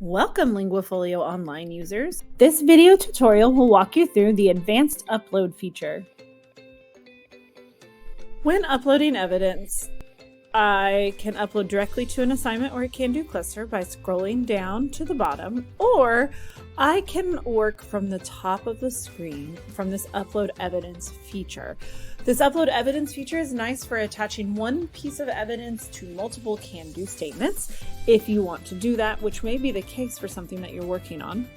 Welcome, LinguaFolio Online users. This video tutorial will walk you through the advanced upload feature. When uploading evidence, I can upload directly to an assignment or a CanDo cluster by scrolling down to the bottom, or I can work from the top of the screen from this upload evidence feature. This upload evidence feature is nice for attaching one piece of evidence to multiple CanDo statements if you want to do that, which may be the case for something that you're working on.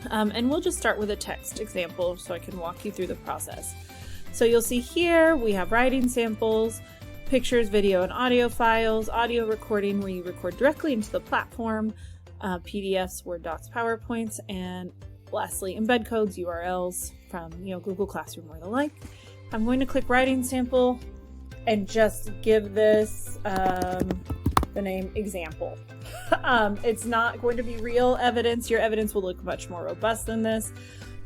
And we'll just start with a text example so I can walk you through the process. So you'll see here we have writing samples, pictures, video, and audio files, audio recording where you record directly into the platform, PDFs, Word docs, PowerPoints, and lastly, embed codes, URLs from Google Classroom or the like. I'm going to click writing sample and just give this the name example. It's not going to be real evidence. Your evidence will look much more robust than this,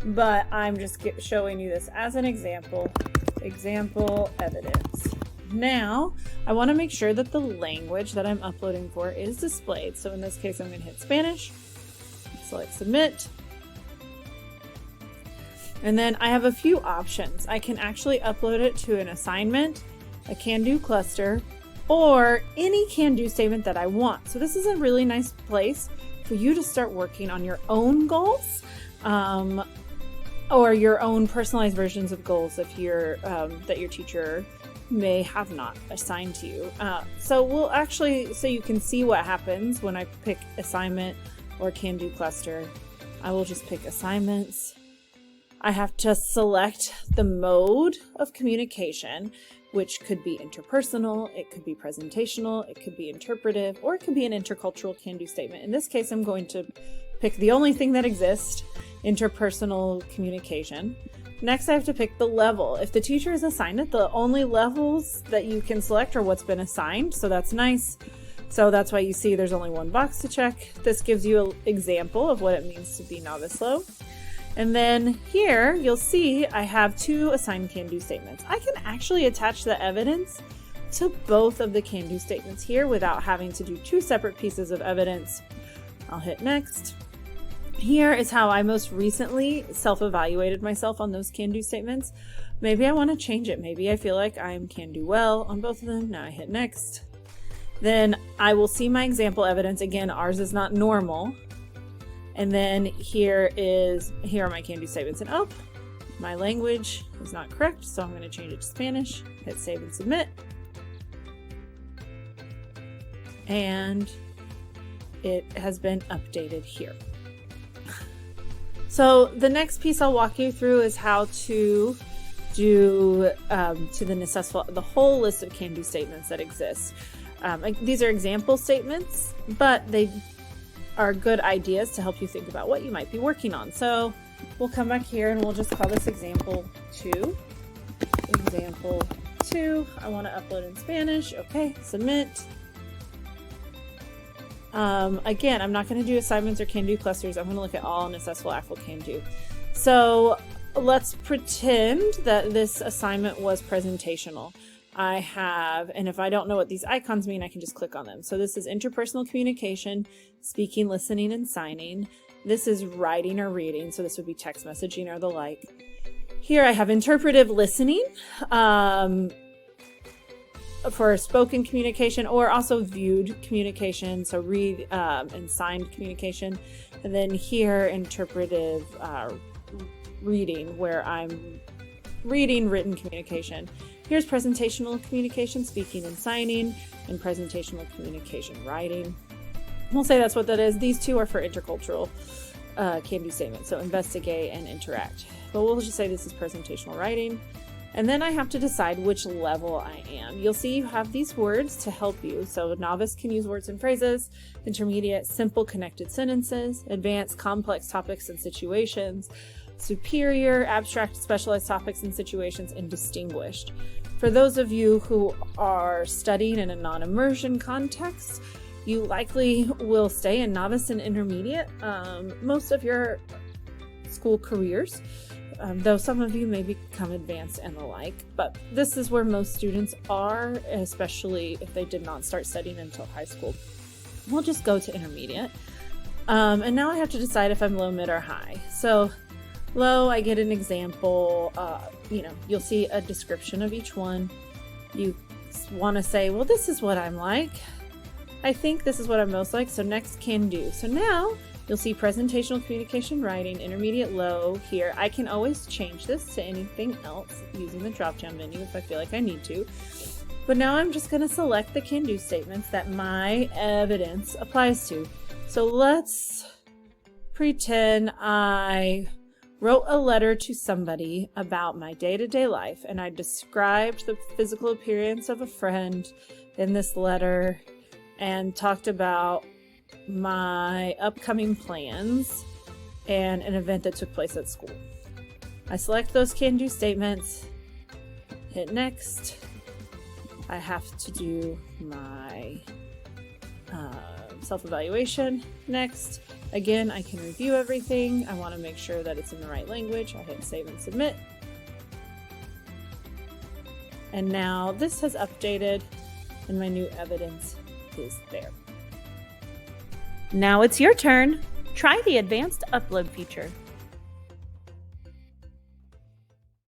but I'm just showing you this as an example evidence. Now, I want to make sure that the language that I'm uploading for is displayed. So in this case, I'm going to hit Spanish, select Submit, and then I have a few options. I can actually upload it to an assignment, a CanDo cluster, or any CanDo statement that I want. So this is a really nice place for you to start working on your own goals, or your own personalized versions of goals if you're that your teacher may have not assigned to you. So you can see what happens when I pick assignment or CanDo cluster. I will just pick assignments. I have to select the mode of communication, which could be interpersonal, it could be presentational, it could be interpretive, or it could be an intercultural CanDo statement. In this case, I'm going to pick the only thing that exists, interpersonal communication. Next, I have to pick the level. If the teacher is assigned it, the only levels that you can select are what's been assigned, so that's nice. So that's why you see there's only one box to check. This gives you an example of what it means to be novice low. And then here, you'll see I have two assigned CanDo statements. I can actually attach the evidence to both of the CanDo statements here without having to do two separate pieces of evidence. I'll hit Next. Here is how I most recently self-evaluated myself on those CanDo statements. Maybe I want to change it. Maybe I feel like I'm CanDo well on both of them. Now I hit Next. Then I will see my example evidence. Again, ours is not normal. And then here are my CanDo statements. And oh, my language is not correct, so I'm going to change it to Spanish. Hit Save and Submit. And it has been updated here. So the next piece I'll walk you through is how to do the whole list of CanDo statements that exist. These are example statements, but they are good ideas to help you think about what you might be working on. So we'll come back here and we'll just call this example 2. Example 2. I want to upload in Spanish. Okay, submit. Again, I'm not going to do assignments or CanDo clusters. I'm going to look at all and assess what ACL can do. So let's pretend that this assignment was presentational. And if I don't know what these icons mean, I can just click on them. So this is interpersonal communication, speaking, listening, and signing. This is writing or reading, so this would be text messaging or the like. Here I have interpretive listening for spoken communication, or also viewed communication, so read and signed communication. And then here, interpretive reading, where I'm reading written communication. Here's presentational communication, speaking and signing, and presentational communication, writing. We'll say that's what that is. These two are for intercultural CanDo statements, so investigate and interact. But we'll just say this is presentational writing. And then I have to decide which level I am. You'll see you have these words to help you. So novice can use words and phrases, intermediate, simple connected sentences, advanced, complex topics and situations, superior, abstract, specialized topics and situations, and distinguished. For those of you who are studying in a non-immersion context, you likely will stay in novice and intermediate most of your school careers, though some of you may become advanced and the like. But this is where most students are, especially if they did not start studying until high school. We'll just go to intermediate. And now I have to decide if I'm low, mid, or high. So low, I get an example. You'll see a description of each one. You want to say, well, this is what I'm like. I think this is what I'm most like. So next, can do. So now you'll see presentational communication writing, intermediate low here. I can always change this to anything else using the drop-down menu if I feel like I need to. But now I'm just going to select the can do statements that my evidence applies to. So let's pretend I wrote a letter to somebody about my day-to-day life, and I described the physical appearance of a friend in this letter and talked about my upcoming plans and an event that took place at school. I select those can do statements, hit next. I have to do my self-evaluation next. Again, I can review everything. I want to make sure that it's in the right language. I hit save and submit. And now this has updated and my new evidence is there. Now it's your turn. Try the advanced upload feature.